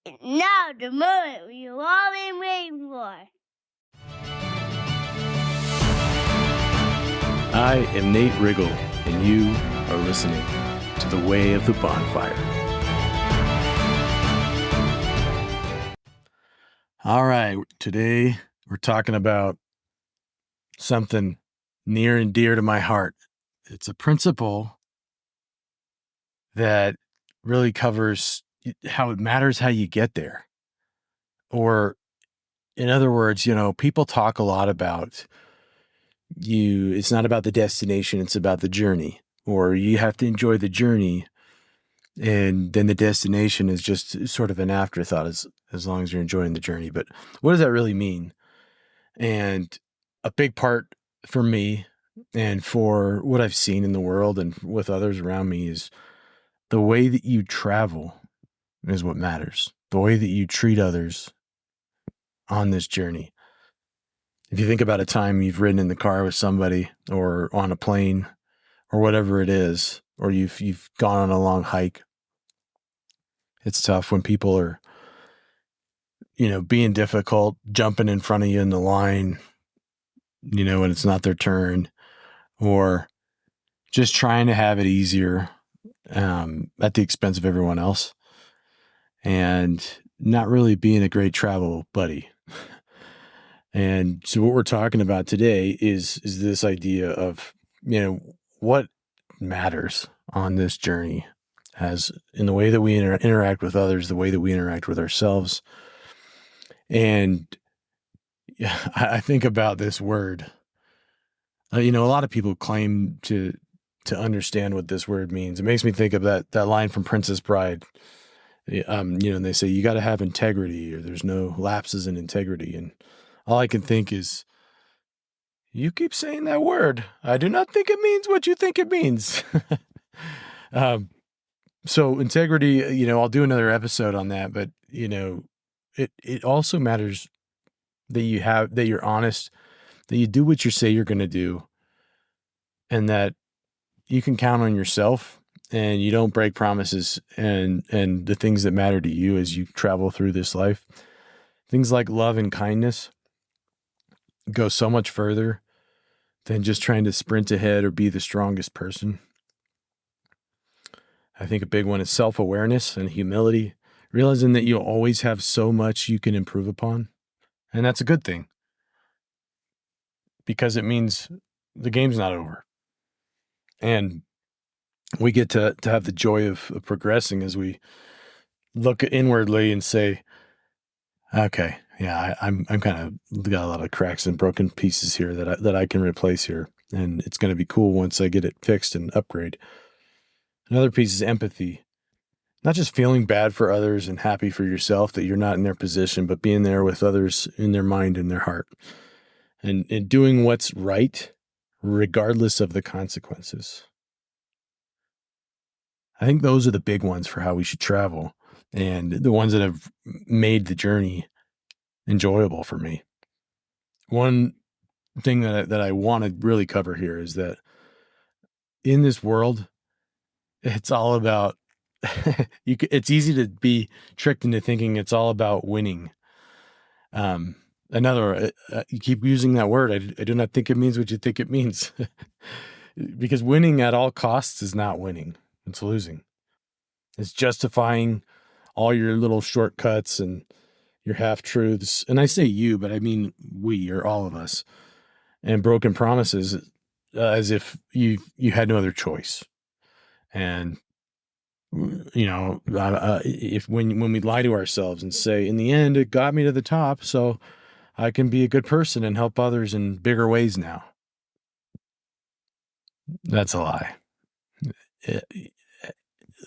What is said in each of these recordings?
Now the moment we've all been waiting for. I am Nate Riggle, and you are listening to The Way of the Bonfire. All right, today we're talking about something near and dear to my heart. It's a principle that really covers how it matters how you get there. Or, in other words, people talk a lot about it's not about the destination, it's about the journey. Or you have to enjoy the journey, and then the destination is just sort of an afterthought as long as you're enjoying the journey. But what does that really mean? And a big part for me and for what I've seen in the world and with others around me is the way that you travel is what matters. The way that you treat others on this journey. If you think about a time you've ridden in the car with somebody or on a plane or whatever it is, or you've gone on a long hike, it's tough when people are, being difficult, jumping in front of you in the line, when it's not their turn, or just trying to have it easier at the expense of everyone else, and not really being a great travel buddy. And so what we're talking about today is this idea of, what matters on this journey, as in the way that we interact with others, the way that we interact with ourselves. And I think about this word. A lot of people claim to understand what this word means. It makes me think of that line from Princess Bride. And they say you got to have integrity, or there's no lapses in integrity. And all I can think is, you keep saying that word. I do not think it means what you think it means. So integrity, I'll do another episode on that, but it also matters that you're honest, that you do what you say you're going to do, and that you can count on yourself, and you don't break promises and the things that matter to you as you travel through this life. Things like love and kindness go so much further than just trying to sprint ahead or be the strongest person. I think a big one is self-awareness and humility, realizing that you always have so much you can improve upon. And that's a good thing, because it means the game's not over. And we get to have the joy of progressing as we look inwardly and say, okay, yeah, I'm kind of got a lot of cracks and broken pieces here that I can replace here. And it's going to be cool once I get it fixed and upgrade. Another piece is empathy. Not just feeling bad for others and happy for yourself that you're not in their position, but being there with others in their mind and their heart. And doing what's right, regardless of the consequences. I think those are the big ones for how we should travel, and the ones that have made the journey enjoyable for me. One thing that I want to really cover here is that in this world, it's all about, it's easy to be tricked into thinking it's all about winning. You keep using that word. I do not think it means what you think it means. Because winning at all costs is not winning. It's losing. It's justifying all your little shortcuts and your half-truths. And I say you, but I mean we, or all of us. And broken promises, as if you had no other choice. And, if when we lie to ourselves and say, in the end, it got me to the top, so I can be a good person and help others in bigger ways now. That's a lie.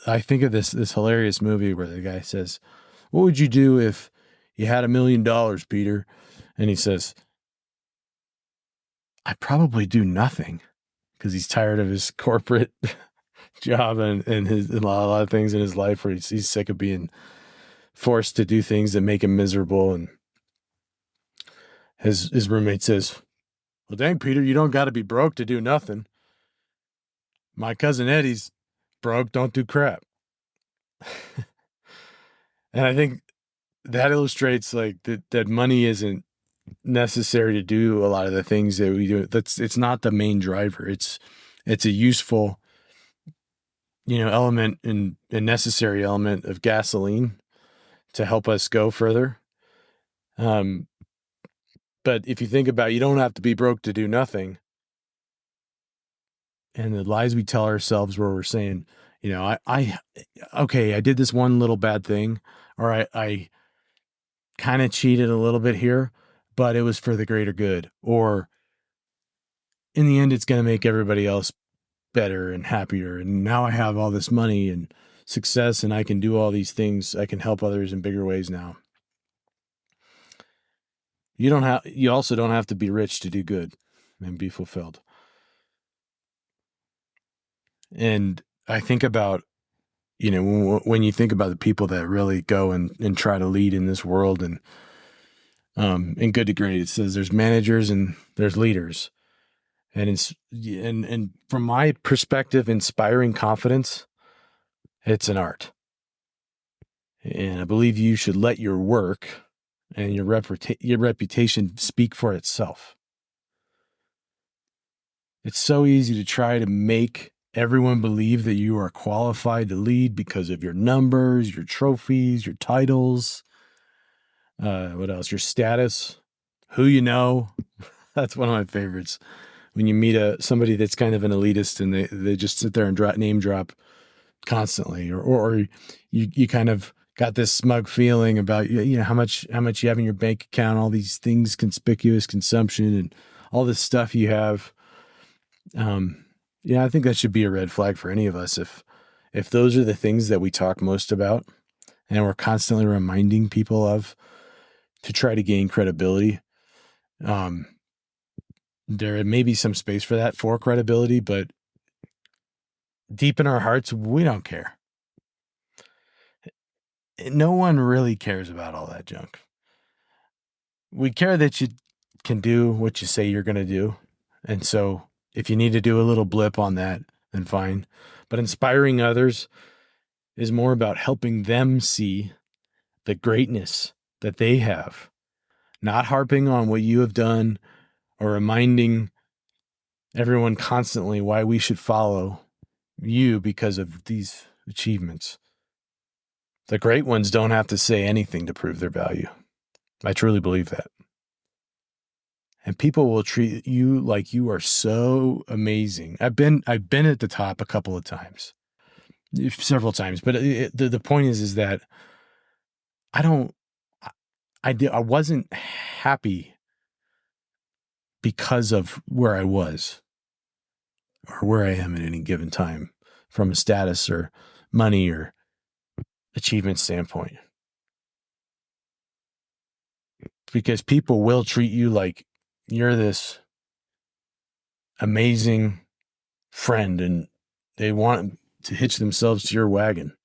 I think of this hilarious movie where the guy says, what would you do if you had $1 million, Peter? And he says, I'd probably do nothing, because he's tired of his corporate job and a lot of things in his life where he's sick of being forced to do things that make him miserable. And his roommate says, well, dang, Peter, you don't got to be broke to do nothing. My cousin Eddie's broke, don't do crap. And I think that illustrates like that money isn't necessary to do a lot of the things that we do. It's not the main driver. It's a useful, element and a necessary element of gasoline to help us go further. But if you think about it, you don't have to be broke to do nothing. And the lies we tell ourselves where we're saying, I did this one little bad thing, or I kind of cheated a little bit here, but it was for the greater good. Or in the end, it's going to make everybody else better and happier. And now I have all this money and success and I can do all these things. I can help others in bigger ways now. You also don't have to be rich to do good and be fulfilled. And I think about, when you think about the people that really go and try to lead in this world and in Good to Great, it says there's managers and there's leaders. And from my perspective, inspiring confidence, it's an art. And I believe you should let your work and your reputation speak for itself. It's so easy to try to make everyone believe that you are qualified to lead because of your numbers, your trophies, your titles, what else? Your status, who you know. That's one of my favorites. When you meet somebody that's kind of an elitist and they just sit there and name drop constantly, or you kind of got this smug feeling about how much you have in your bank account, all these things, conspicuous consumption, and all this stuff you have. I think that should be a red flag for any of us if those are the things that we talk most about, and we're constantly reminding people of to try to gain credibility. There may be some space for credibility, but deep in our hearts, we don't care. No one really cares about all that junk. We care that you can do what you say you're going to do. And so if you need to do a little blip on that, then fine. But inspiring others is more about helping them see the greatness that they have, not harping on what you have done or reminding everyone constantly why we should follow you because of these achievements. The great ones don't have to say anything to prove their value. I truly believe that. And people will treat you like you are so amazing. I've been at the top a couple of times, several times, but the point is that I wasn't happy because of where I was or where I am at any given time from a status or money or achievement standpoint. Because people will treat you like you're this amazing friend and they want to hitch themselves to your wagon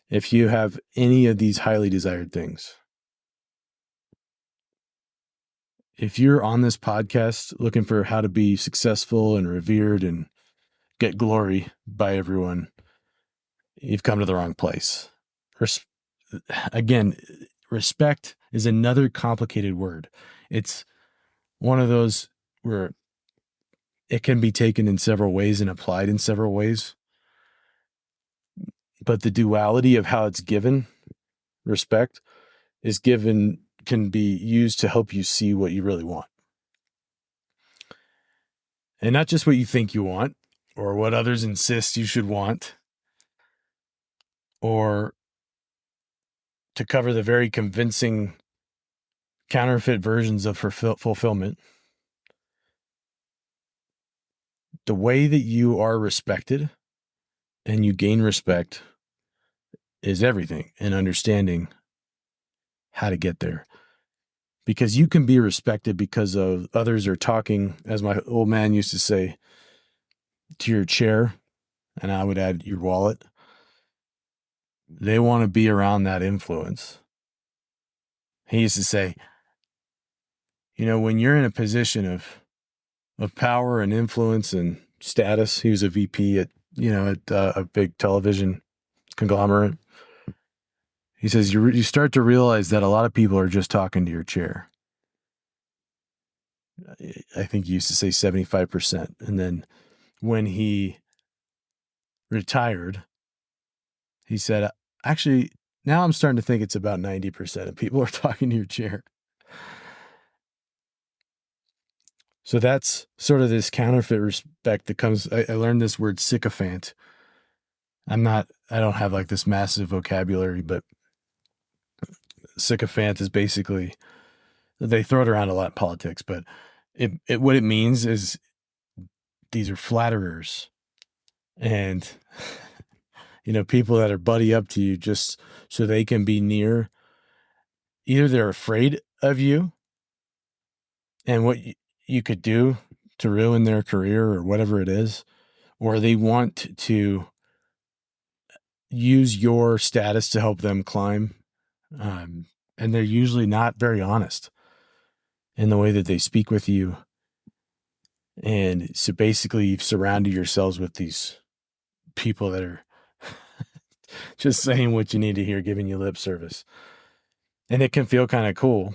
if you have any of these highly desired things. If you're on this podcast looking for how to be successful and revered and get glory by everyone, you've come to the wrong place. Again, respect is another complicated word. It's one of those where it can be taken in several ways and applied in several ways. But the duality of how it's given, respect, can be used to help you see what you really want. And not just what you think you want or what others insist you should want, or to cover the very convincing counterfeit versions of fulfillment. The way that you are respected and you gain respect is everything in understanding how to get there. Because you can be respected because of others are talking, as my old man used to say, to your chair, and I would add your wallet. They want to be around that influence. He used to say, when you're in a position of power and influence and status, he was a VP at a big television conglomerate. He says, you start to realize that a lot of people are just talking to your chair. I think he used to say 75%. And then when he retired, he said, actually, now I'm starting to think it's about 90% of people are talking to your chair. So that's sort of this counterfeit respect that comes. I learned this word sycophant. I don't have like this massive vocabulary, but sycophant is basically, they throw it around a lot in politics, but what it means is these are flatterers and, people that are buddy up to you just so they can be near. Either they're afraid of you and what you could do to ruin their career or whatever it is, or they want to use your status to help them climb. And they're usually not very honest in the way that they speak with you. And so basically you've surrounded yourselves with these people that are just saying what you need to hear, giving you lip service. And it can feel kind of cool,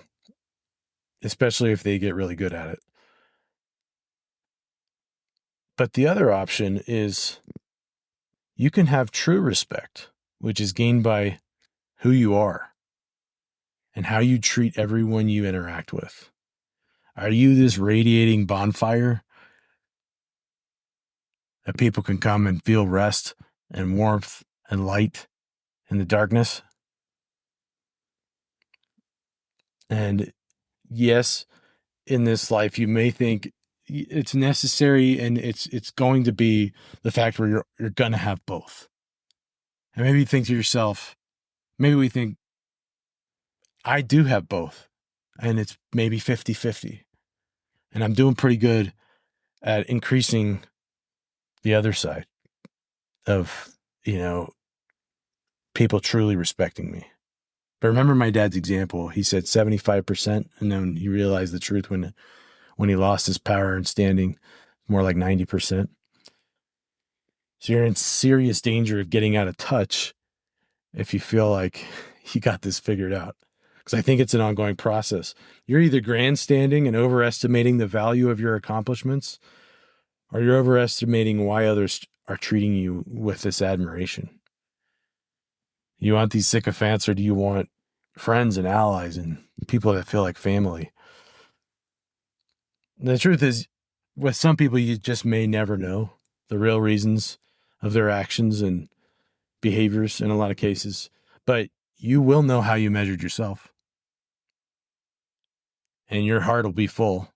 especially if they get really good at it. But the other option is you can have true respect, which is gained by who you are and how you treat everyone you interact with. Are you this radiating bonfire that people can come and feel rest and warmth and light in the darkness? And yes, in this life, you may think it's necessary and it's going to be the fact where you're going to have both. And maybe you think to yourself, maybe we think, I do have both. And it's maybe 50-50. And I'm doing pretty good at increasing the other side of, people truly respecting me. But remember my dad's example. He said 75%, and then he realized the truth when he lost his power and standing, more like 90%. So you're in serious danger of getting out of touch if you feel like you got this figured out. Because I think it's an ongoing process. You're either grandstanding and overestimating the value of your accomplishments, or you're overestimating why others are treating you with this admiration. You want these sycophants, or do you want friends and allies and people that feel like family? The truth is, with some people, you just may never know the real reasons of their actions and behaviors in a lot of cases, but you will know how you measured yourself. And your heart will be full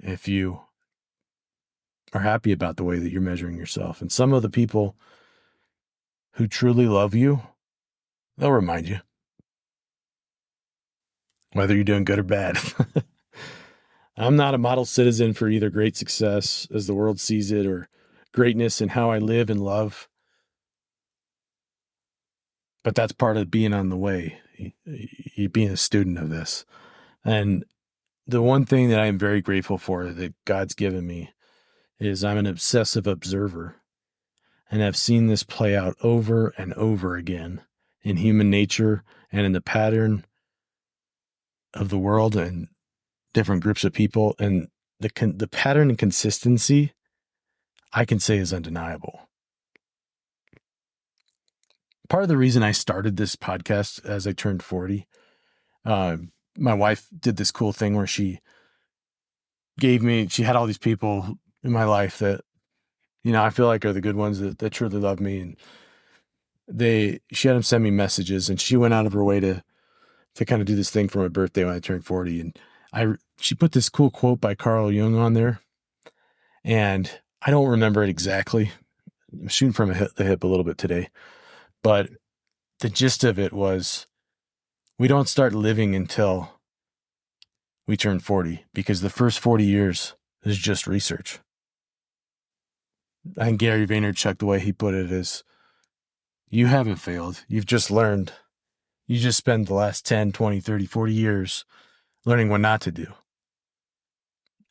if you are happy about the way that you're measuring yourself. And some of the people who truly love you, they'll remind you, whether you're doing good or bad. I'm not a model citizen for either great success as the world sees it or greatness in how I live and love. But that's part of being on the way, you being a student of this. And the one thing that I am very grateful for that God's given me is I'm an obsessive observer. And I've seen this play out over and over again in human nature and in the pattern of the world and different groups of people. And the pattern and consistency, I can say, is undeniable. Part of the reason I started this podcast as I turned 40, my wife did this cool thing where she had all these people in my life that, I feel like are the good ones that truly love me. And she had them send me messages, and she went out of her way to kind of do this thing for my birthday when I turned 40. And she put this cool quote by Carl Jung on there. And I don't remember it exactly. I'm shooting from the hip a little bit today. But the gist of it was, we don't start living until we turn 40, because the first 40 years is just research. And Gary Vaynerchuk, the way he put it is, you haven't failed. You've just learned. You just spend the last 10, 20, 30, 40 years learning what not to do.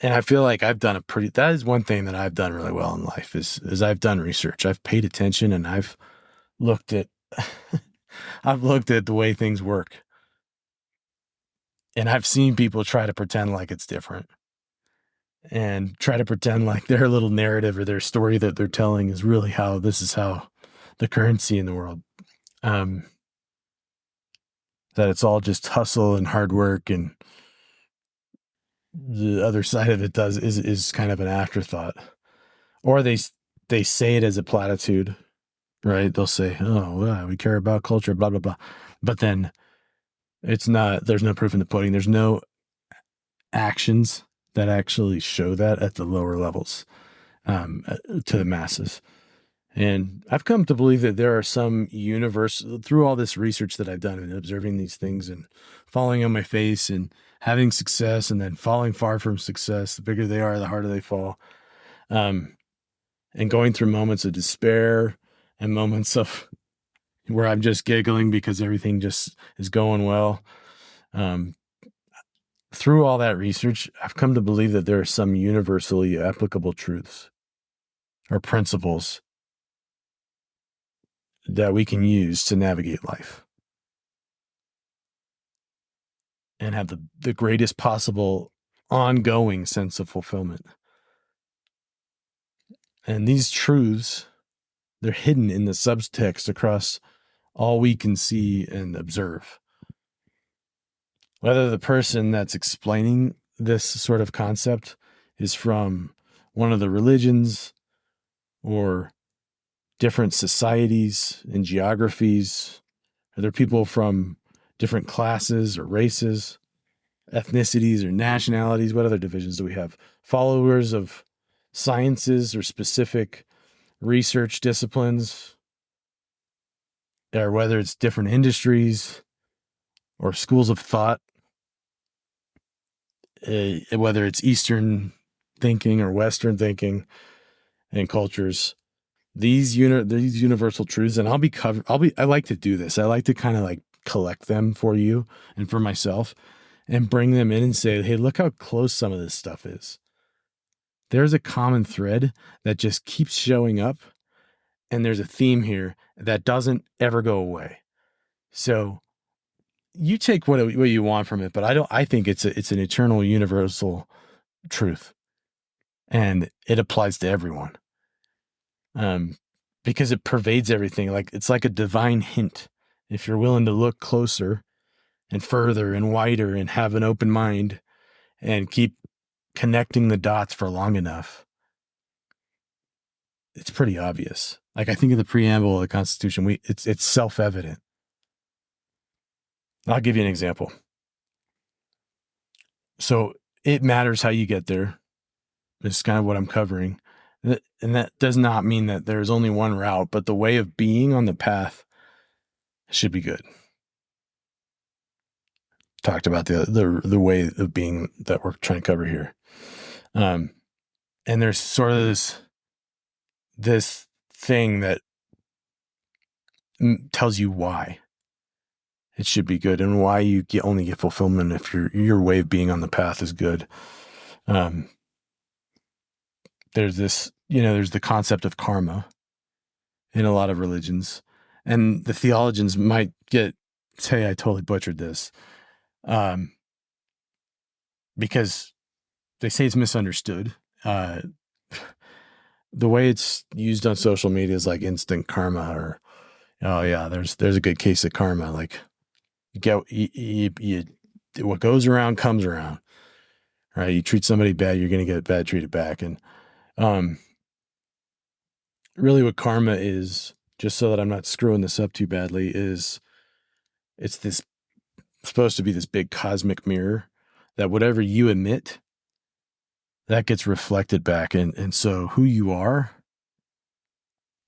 And I feel like that is one thing that I've done really well in life is I've done research. I've paid attention, and I've looked at I've looked at the way things work, and I've seen people try to pretend like it's different and try to pretend like their little narrative or their story that they're telling is really how this is how the currency in the world. That it's all just hustle and hard work, and the other side of it is kind of an afterthought. Or they say it as a platitude, right? They'll say, "Oh, well, we care about culture, blah blah blah," but then it's not. There's no proof in the pudding. There's no actions that actually show that at the lower levels to the masses. And I've come to believe that there are some through all this research that I've done and observing these things and falling on my face and having success and then falling far from success. The bigger they are, the harder they fall. And going through moments of despair and moments of where I'm just giggling because everything just is going well. Through all that research, I've come to believe that there are some universally applicable truths or principles that we can use to navigate life and have the greatest possible ongoing sense of fulfillment. And these truths, they're hidden in the subtext across all we can see and observe. Whether the person that's explaining this sort of concept is from one of the religions or different societies and geographies, are there people from different classes or races, ethnicities or nationalities? What other divisions do we have? Followers of sciences or specific research disciplines, or whether it's different industries or schools of thought, whether it's Eastern thinking or Western thinking and cultures. These universal truths, and I like to do this. I like to kind of like collect them for you and for myself and bring them in and say, hey, look how close some of this stuff is. There's a common thread that just keeps showing up, and there's a theme here that doesn't ever go away. So you take what you want from it, but I think it's an eternal universal truth, and it applies to everyone. Because it pervades everything. Like it's like a divine hint. If you're willing to look closer and further and wider and have an open mind and keep connecting the dots for long enough, it's pretty obvious. Like I think of the preamble of the Constitution, it's self-evident. I'll give you an example. So it matters how you get there. This is kind of what I'm covering. And that does not mean that there's only one route, but the way of being on the path should be good. Talked about the way of being that we're trying to cover here. And there's sort of this thing that tells you why it should be good and why you only get fulfillment if your way of being on the path is good. There's this, there's the concept of karma in a lot of religions, and the theologians might say I totally butchered this, because they say it's misunderstood. The way it's used on social media is like instant karma, or oh yeah, there's a good case of karma. Like you what goes around comes around, right? You treat somebody bad, you're gonna get bad treated back, and really what karma is, just so that I'm not screwing this up too badly, is it's supposed to be this big cosmic mirror that whatever you emit, that gets reflected back. And so who you are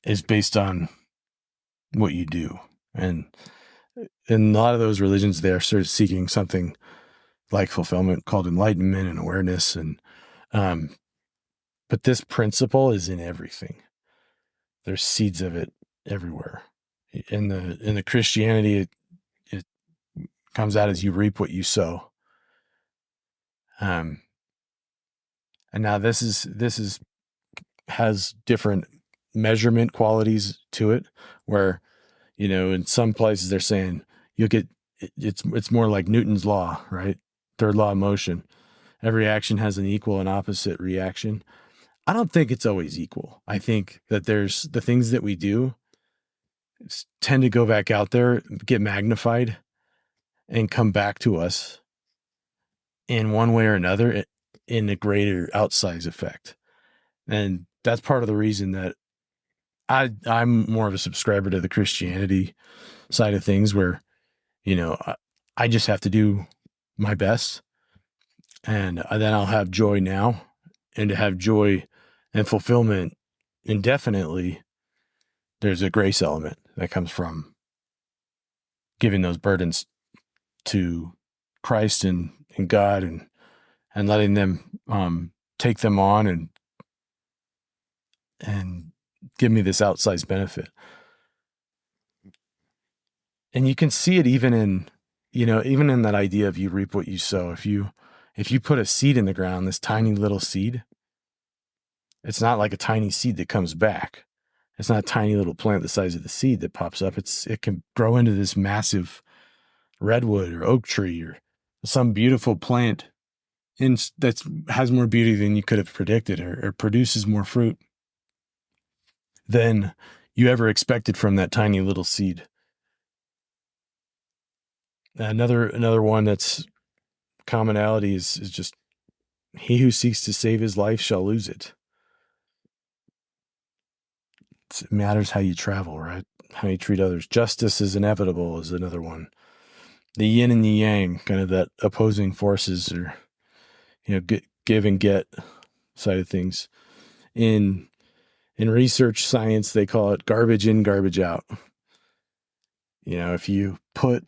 is based on what you do. And in a lot of those religions, they're sort of seeking something like fulfillment called enlightenment and awareness. And, but this principle is in everything. There's seeds of it everywhere. In the Christianity, it comes out as you reap what you sow. And now this has different measurement qualities to it, where, In some places they're saying it's more like Newton's law, right? Third law of motion. Every action has an equal and opposite reaction. I don't think it's always equal. I think that there's the things that we do tend to go back out there, get magnified, and come back to us in one way or another in a greater outsize effect. And that's part of the reason that I'm more of a subscriber to the Christianity side of things, where, I just have to do my best, and then I'll have joy now. And to have joy and fulfillment indefinitely, there's a grace element that comes from giving those burdens to Christ and God, and letting them take them on and give me this outsized benefit. And you can see it even in that idea of you reap what you sow. If you put a seed in the ground, this tiny little seed, it's not like a tiny seed that comes back. It's not a tiny little plant the size of the seed that pops up. It can grow into this massive redwood or oak tree or some beautiful plant that has more beauty than you could have predicted, or produces more fruit than you ever expected from that tiny little seed. Another one that's commonality is just, he who seeks to save his life shall lose it. It matters how you travel, right? How you treat others. Justice is inevitable is another one. The yin and the yang, kind of that opposing forces, or give and get side of things. In research science, they call it garbage in, garbage out. If you put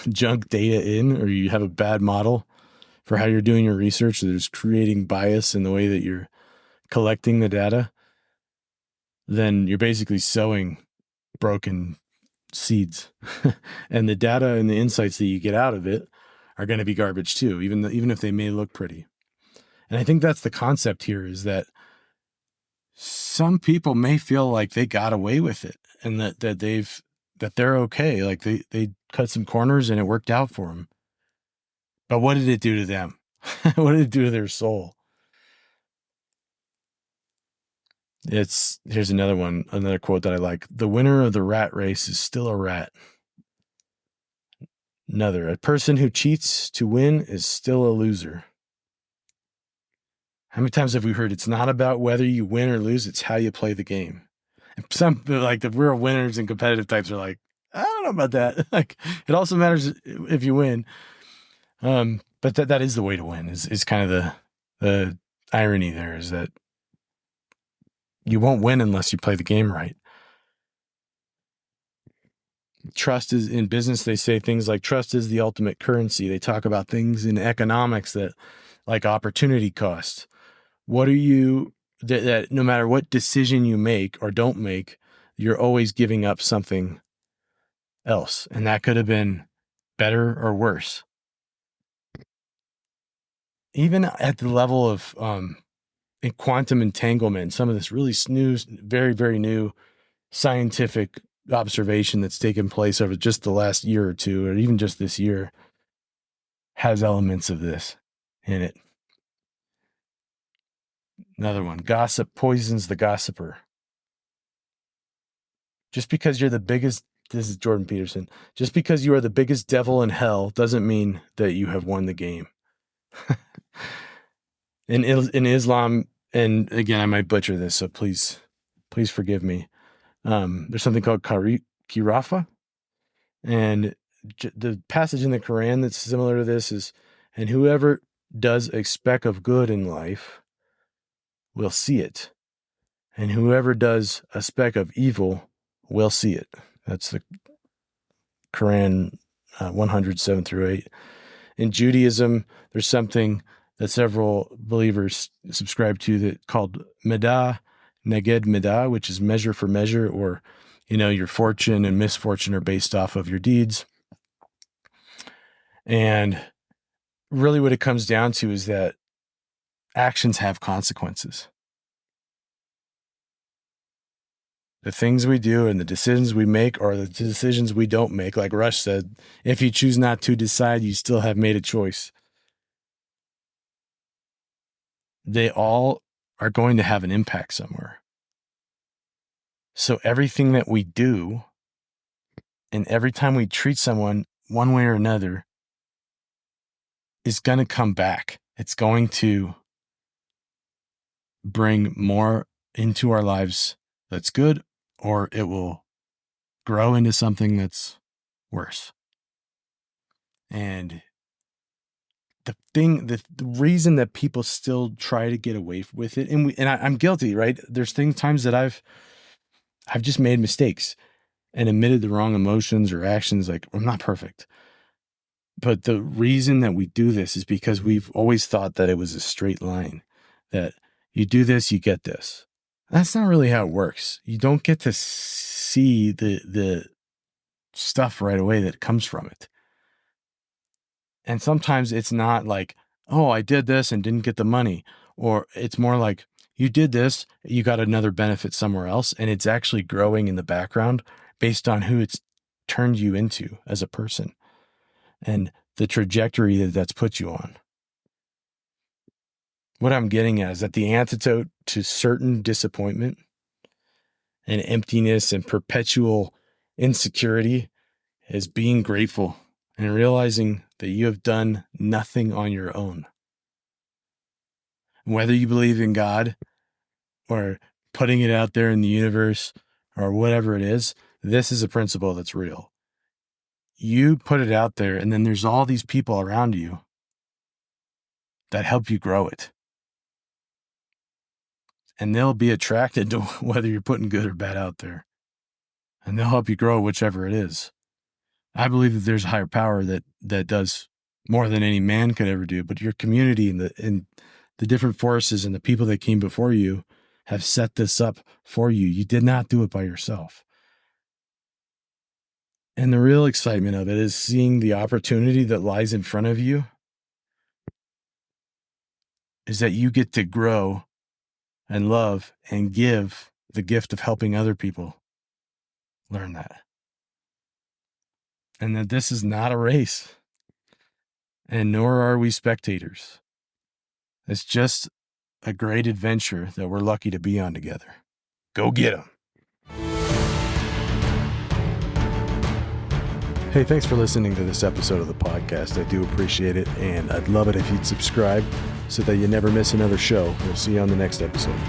junk data in, or you have a bad model for how you're doing your research, there's creating bias in the way that you're collecting the data, then you're basically sowing broken seeds. And the data and the insights that you get out of it are going to be garbage too, even if they may look pretty. And I think that's the concept here, is that some people may feel like they got away with it, and that they're okay. Like they cut some corners and it worked out for them. But what did it do to them? What did it do to their soul? Here's another quote that I like. The winner of the rat race is still a rat. Another, a person who cheats to win is still a loser. How many times have we heard it's not about whether you win or lose, it's how you play the game? And some, like the real winners and competitive types, are like, I don't know about that. Like, it also matters if you win. But that is the way to win, is kind of the irony there, is that you won't win unless you play the game right. Trust is, in business, they say things like trust is the ultimate currency. They talk about things in economics that, like opportunity cost. What are you, that no matter what decision you make or don't make, you're always giving up something else. And that could have been better or worse. Even at the level of in quantum entanglement, some of this really new, very, very new scientific observation that's taken place over just the last year or two, or even just this year, has elements of this in it. Another one, gossip poisons the gossiper. Just because you're the biggest, this is Jordan Peterson, just because you are the biggest devil in hell doesn't mean that you have won the game. In Islam, and again, I might butcher this, so please forgive me. There's something called Kirafa, and the passage in the Quran that's similar to this is, and whoever does a speck of good in life will see it, and whoever does a speck of evil will see it. That's the Quran 107 through 8. In Judaism, there's something that several believers subscribe to that called Midah, Neged Midah, which is measure for measure, or, your fortune and misfortune are based off of your deeds. And really what it comes down to is that actions have consequences. The things we do and the decisions we make or the decisions we don't make, like Rush said, if you choose not to decide, you still have made a choice. They all are going to have an impact somewhere. So everything that we do and every time we treat someone one way or another is going to come back. It's going to bring more into our lives that's good, or it will grow into something that's worse. And the reason that people still try to get away with it, and I'm guilty, right? There's times that I've just made mistakes and admitted the wrong emotions or actions. Like, I'm not perfect. But the reason that we do this is because we've always thought that it was a straight line, that you do this, you get this. That's not really how it works. You don't get to see the stuff right away that comes from it. And sometimes it's not like, oh, I did this and didn't get the money. Or it's more like, you did this, you got another benefit somewhere else, and it's actually growing in the background based on who it's turned you into as a person and the trajectory that's put you on. What I'm getting at is that the antidote to certain disappointment and emptiness and perpetual insecurity is being grateful and realizing that you have done nothing on your own. Whether you believe in God or putting it out there in the universe or whatever it is, this is a principle that's real. You put it out there, and then there's all these people around you that help you grow it. And they'll be attracted to whether you're putting good or bad out there. And they'll help you grow whichever it is. I believe that there's a higher power that does more than any man could ever do, but your community and the different forces and the people that came before you have set this up for you. You did not do it by yourself. And the real excitement of it is seeing the opportunity that lies in front of you is that you get to grow and love and give the gift of helping other people learn that. And that this is not a race, and nor are we spectators. It's just a great adventure that we're lucky to be on together. Go get them. Hey, thanks for listening to this episode of the podcast. I do appreciate it, and I'd love it if you'd subscribe so that you never miss another show. We'll see you on the next episode.